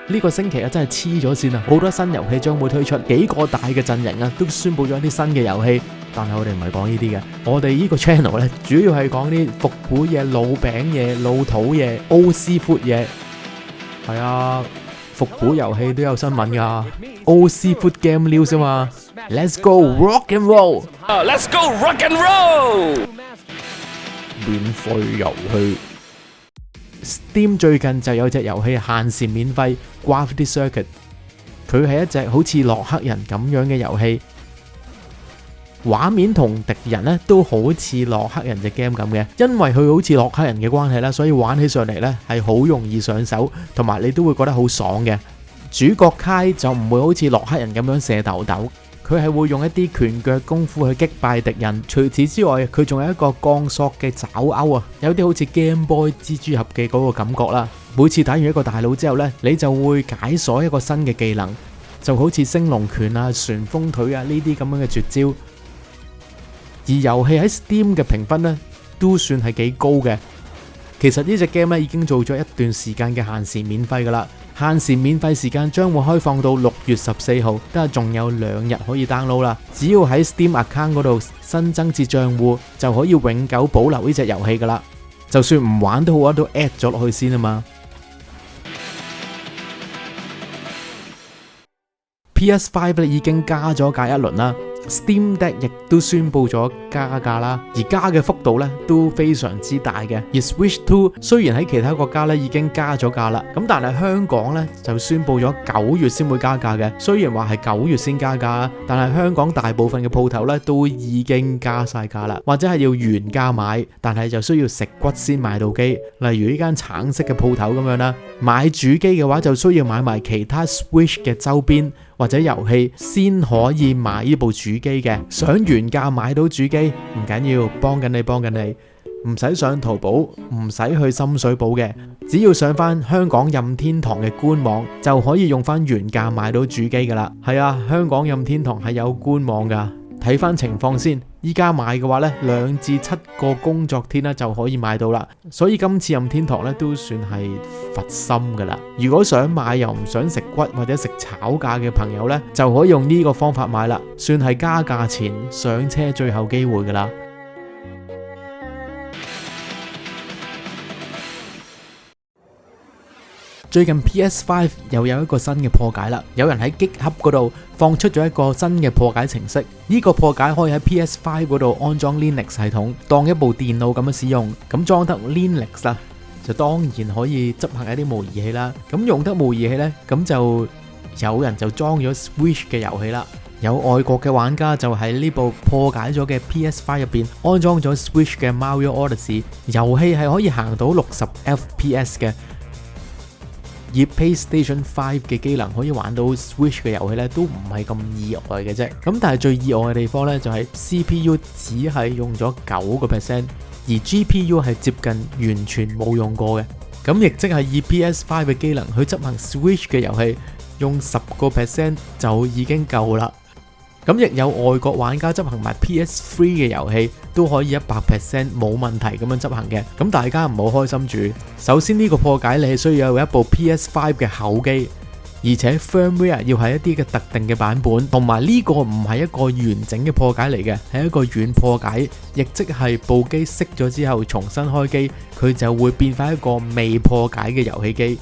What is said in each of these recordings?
呢個星期啊真係黐咗線啊，好多新遊戲將會推出，幾個大嘅陣營啊都宣布咗啲新嘅遊戲。但係我哋唔係講呢啲嘅，我哋呢個 channel 咧主要係講啲復古嘢、老餅嘢、老土嘢、old seafood嘢。係啊，復古遊戲都有新聞㗎，old seafood game news 啊嘛。Let's go rock and roll！ Let's go rock and roll！ 免費遊戲 Steam 最近就有隻遊戲限時免費 Gravity Circuit， 佢係一隻好似洛克人咁樣嘅遊戲。畫面同敵人咧都好似洛克人隻 game 咁嘅，因為佢好似洛克人嘅關係啦，所以玩起上嚟咧係好容易上手，同埋你都會覺得好爽嘅。主角 Kai 就唔會好似洛克人咁樣射豆豆，佢係會用一啲拳腳功夫去擊敗敵人。除此之外，佢仲有一個鋼索嘅爪鈎啊，有啲好似 Game Boy 蜘蛛俠嘅嗰個感覺啦。每次打完一個大佬之後咧，你就會解鎖一個新嘅技能，就好似升龍拳啊、旋風腿啊呢啲咁樣嘅絕招。而遊戲喺 Steam 嘅評分呢，都算係幾高嘅。其實呢隻 game 咧已經做咗一段時間嘅限時免費噶啦，限時免費時間將會開放到6月14號，都係仲有2日可以 download 啦。只要喺 Steam account 嗰度新增至賬戶，就可以永久保留呢隻遊戲噶啦。就算唔玩都好啊，都 add 咗落去先啊嘛。PS5 咧已經加咗價一輪啦。Steam Deck 亦都宣布咗加價啦，而加嘅幅度咧都非常之大嘅。而 Switch 2雖然喺其他國家咧已經加咗價啦，咁但係香港咧就宣布咗9月先會加價嘅。雖然話係9月先加價，但係香港大部分嘅鋪頭咧都已經加晒價啦，或者係要原價買，但係就需要食骨先買到機。例如呢間橙色嘅鋪頭咁樣啦，買主機嘅話就需要買埋其他 Switch 嘅周邊或者遊戲先可以買呢部主機嘅。想原價買到主機唔緊要，幫緊你，唔使上淘寶，唔使去深水埗嘅，只要上翻香港任天堂嘅官網就可以用翻原價買到主機噶啦。係啊，香港任天堂係有官網噶，睇翻情況先。依家買嘅話呢，2至7個工作天就可以買到啦。所以今次任天堂呢都算係佛心噶啦。如果想買又唔想食骨或者食炒價嘅朋友呢，就可以用呢個方法買啦，算係加價錢上車最後機會噶啦。最近 PS5 又有一個新嘅破解啦，有人喺 GitHub 嗰度放出咗一個新嘅破解程式。呢個破解可以喺 PS5 嗰度安裝 Linux 系統，當一部電腦咁樣使用。咁裝得 Linux 啦，就當然可以執行一啲模擬器啦。咁用得模擬器呢，咁就有人就裝咗 Switch 嘅遊戲啦。有外國嘅玩家就喺呢部破解咗嘅 PS5 入邊安裝咗 Switch 嘅 Mario Odyssey， 遊戲係可以行到60 FPS 嘅。而 PlayStation 5嘅機能可以玩到 Switch 嘅遊戲咧，都唔係咁意外嘅啫。咁但係最意外嘅地方咧，就係 CPU 只係用咗9%，而 GPU 係接近完全冇用過嘅。咁亦即係以 PS5 嘅機能去執行 Switch 嘅遊戲，用10% 就已經夠啦。咁亦有外國玩家執行埋 PS3 嘅遊戲，都可以100% 冇問題咁樣執行嘅。咁大家唔好開心住。首先呢個破解你係需要有一部 PS5 嘅厚機，而且 firmware 要係一啲嘅特定嘅版本，同埋呢個唔係一個完整嘅破解嚟嘅，係一個軟破解，亦即係部機熄咗之後重新開機，佢就會變翻一個未破解嘅遊戲機。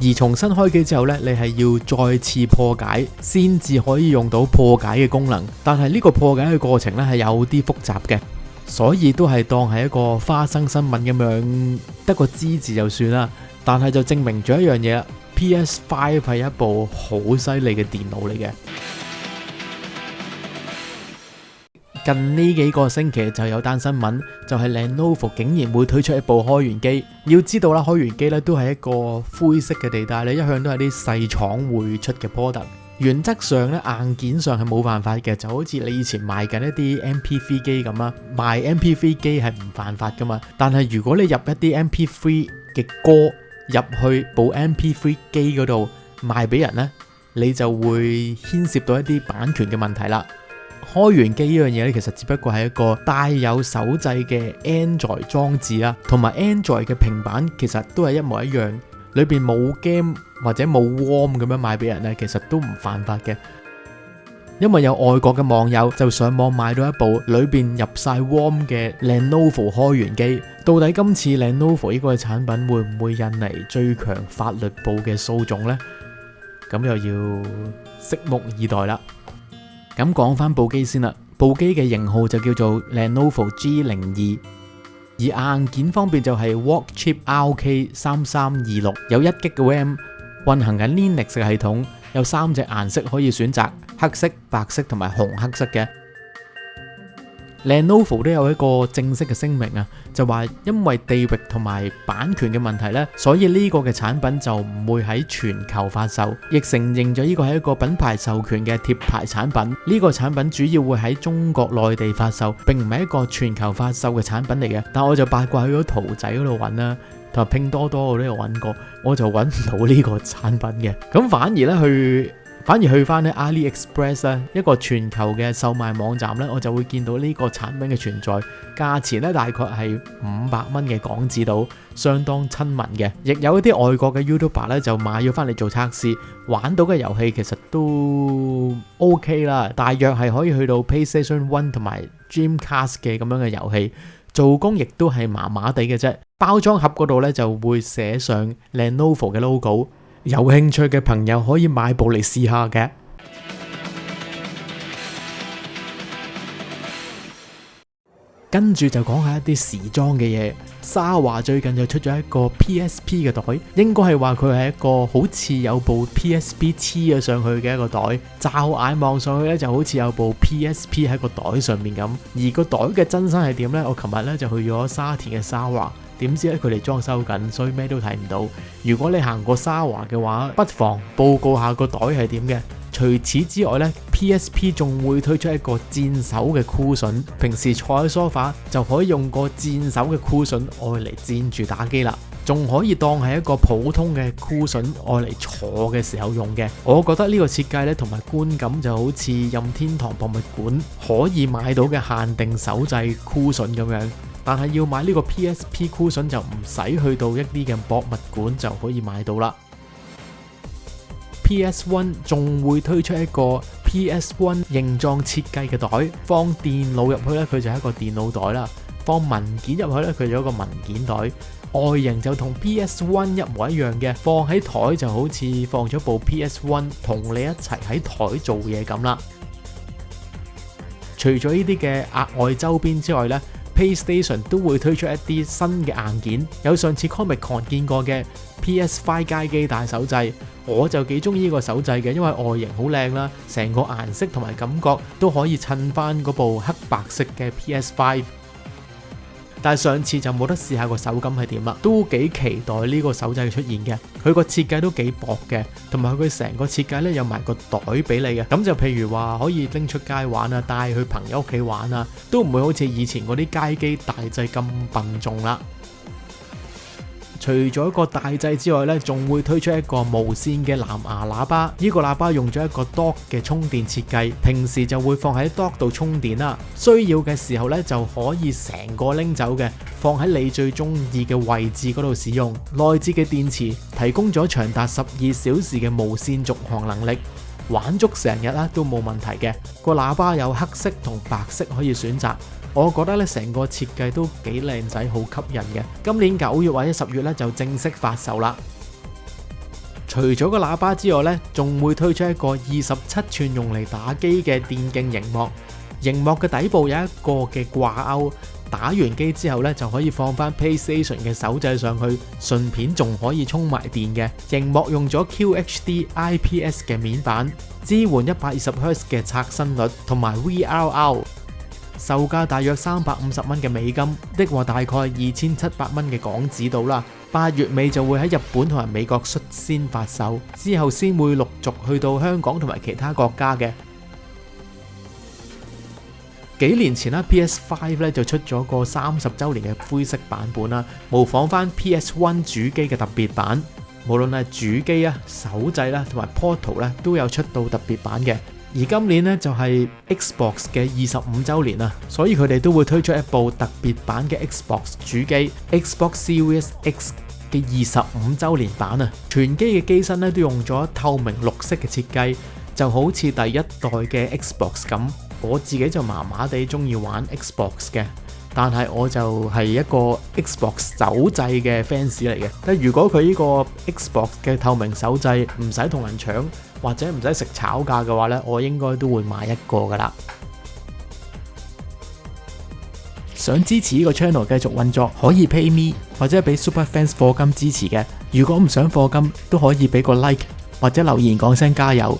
而重新開機之後呢，你係要再次破解先至可以用到破解嘅功能。但係呢個破解嘅過程呢係有啲複雜嘅，所以都係當係一個花生新聞咁樣，得個知字就算啦。但係就證明咗一樣嘢啦， PS5 係一部好犀利嘅電腦嚟嘅。近呢幾個星期就有單新聞，就係 Lenovo 竟然會推出一部開源機。要知道啦，開源機咧都係一個灰色嘅地帶咧，一向都係啲細廠會出嘅 product。原則上咧，硬件上係冇辦法嘅，就好似你以前賣緊一啲 MP3 機咁啦，賣 MP3 機係唔犯法噶嘛。但係如果你入一啲 MP3 嘅歌入去部 MP3 機嗰度賣俾人呢，你就會牽涉到一啲版權嘅問題啦。開源機呢樣嘢咧，其實只不過係一個帶有手掣嘅 Android 裝置啦，同埋 Android 嘅平板其實都係一模一樣。裏邊冇 game 或者冇 ROM 咁樣賣俾人呢，其實都唔犯法嘅。因為有外國嘅網友就上網買到一部裏邊入晒 ROM 嘅 Lenovo 開源機，到底今次 Lenovo 呢個產品會唔會引嚟最強法律部嘅訴訟呢？咁又要拭目以待啦。咁講翻部機先啦，部機嘅型號就叫做 Lenovo G02，而硬件方面就係 Rockchip RK3326，有1GB 嘅 RAM，運行緊 Linux 嘅系統，有3隻顏色可以選擇，黑色、白色同埋紅黑色嘅。Lenovo 都有一個正式嘅聲明啊，就話因為地域同埋版權嘅問題呢，所以呢個嘅產品就唔會喺全球發售，亦承認咗呢個係一個品牌授權嘅貼牌產品。呢個產品主要會喺中國內地發售，並唔係一個全球發售嘅產品嚟嘅。但我就八卦去咗圖仔嗰度揾啦，同埋拼多多我都有揾過，我就揾唔到呢個產品嘅。咁反而去翻咧 AliExpress 咧，一個全球嘅售賣網站咧，我就會見到呢個產品嘅存在，價錢咧大概係500蚊嘅港紙度，相當親民嘅。亦有一啲外國嘅 YouTuber 咧就買咗翻嚟做測試，玩到嘅遊戲其實都 OK 啦，大約係可以去到 PlayStation 1同埋 Dreamcast 嘅咁樣嘅遊戲，做工亦都係麻麻地嘅啫。包裝盒嗰度咧就會寫上 Lenovo 嘅 logo。有興趣嘅朋友可以買部嚟試下嘅。跟住就講下一啲時裝嘅嘢。沙華最近就出咗一個 PSP 嘅袋，應該係話佢係一個好似有部 PSP 黐咗上去嘅一個袋，驟眼望上去咧就好似有部 PSP 喺個袋上面咁。而個袋嘅真身係點呢？我琴日咧就去咗沙田嘅沙華。點知咧佢哋裝修緊，所以咩都睇唔到。如果你行過沙華嘅話，不妨報告下個袋係點嘅。除此之外咧 ，PSP 仲會推出一個戰手嘅箍筍，平時坐喺梳化就可以用個戰手嘅箍筍愛嚟戰住打機啦，仲可以當係一個普通嘅箍筍愛嚟坐嘅時候用嘅。我覺得呢個設計咧同埋觀感就好似任天堂博物館可以買到嘅限定手製箍筍咁樣。但係要買呢個 PSP 箍筍就唔使去到一啲嘅博物館就可以買到啦。PS1 仲會推出一個 PS1 形狀設計嘅袋，放電腦入去咧佢就係一個電腦袋啦，放文件入去咧佢就一個文件袋，外形就同 PS1 一模一樣嘅，放喺台就好似放咗部 PS1 同你一齊喺台做嘢咁啦。除咗呢啲嘅額外周邊之外咧，PlayStation 都會推出一啲新嘅硬件，有上次 Comic-Con 見過嘅 PS5 街機大手掣，我就幾中意呢個手掣嘅，因為外形好靚啦，成個顏色同埋感覺都可以襯翻嗰部黑白色嘅 PS5。但係上次就冇得試下個手感係點啦，都幾期待呢個手掣出現嘅。佢個設計都幾薄嘅，同埋佢成個設計咧有埋個袋俾你嘅，咁就譬如話可以拎出街玩啊，帶去朋友屋企玩啊，都唔會好似以前嗰啲街機大掣咁笨重啦。除咗一個大掣之外咧，仲會推出一個無線嘅藍牙喇叭。呢個喇叭用咗一個 dock 嘅充電設計，平時就會放喺 dock 度充電啦。需要嘅時候咧就可以成個拎走嘅，放喺你最中意嘅位置嗰度使用。內置嘅電池提供咗長達12小時嘅無線續航能力，玩足成日啦都冇問題嘅。個喇叭有黑色同白色可以選擇。我覺得咧成個設計都幾靚仔，好吸引嘅。今年9月或者10月咧就正式發售啦。除咗個喇叭之外咧，仲會推出一個27寸用嚟打機嘅電競熒幕。熒幕嘅底部有一個嘅掛鈎，打完機之後咧就可以放翻 PlayStation 嘅手掣上去，順便仲可以充埋電嘅。熒幕用咗 QHD IPS 嘅面板，支援 120Hz 嘅刷新率同埋 VRR。售價大約350蚊嘅美金，的話大概2700蚊嘅港紙到啦。8月尾就會喺日本同埋美國率先發售，之後先會陸續去到香港同埋其他國家嘅。幾年前啦 ，PS5 咧就出咗個30週年嘅灰色版本啦，模仿翻 PS1 主機嘅特別版。無論係主機啊、手掣啦同埋 Portal 咧都有出到特別版嘅。而今年咧就係 Xbox 嘅25週年啦，所以佢哋都會推出一部特別版嘅 Xbox 主機 Xbox Series X 嘅25週年版啊，全機嘅機身咧都用咗透明綠色嘅設計，就好似第一代嘅 Xbox 咁。我自己就麻麻地中意玩 Xbox 嘅，但係我就係一個 Xbox 手掣嘅 fans 嚟嘅。但如果佢呢個 Xbox 嘅透明手掣唔使同人搶，或者唔使食炒價嘅話呢，我應該都會買一個噶啦。想支持呢個 channel 繼續運作，可以 pay me 或者俾 Super Fans 課金支持嘅。如果唔想課金，都可以俾個 like 或者留言講聲加油。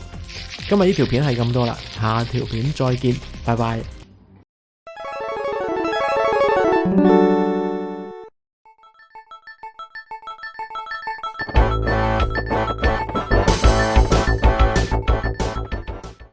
今日呢條片係咁多啦，下條片再見，拜拜。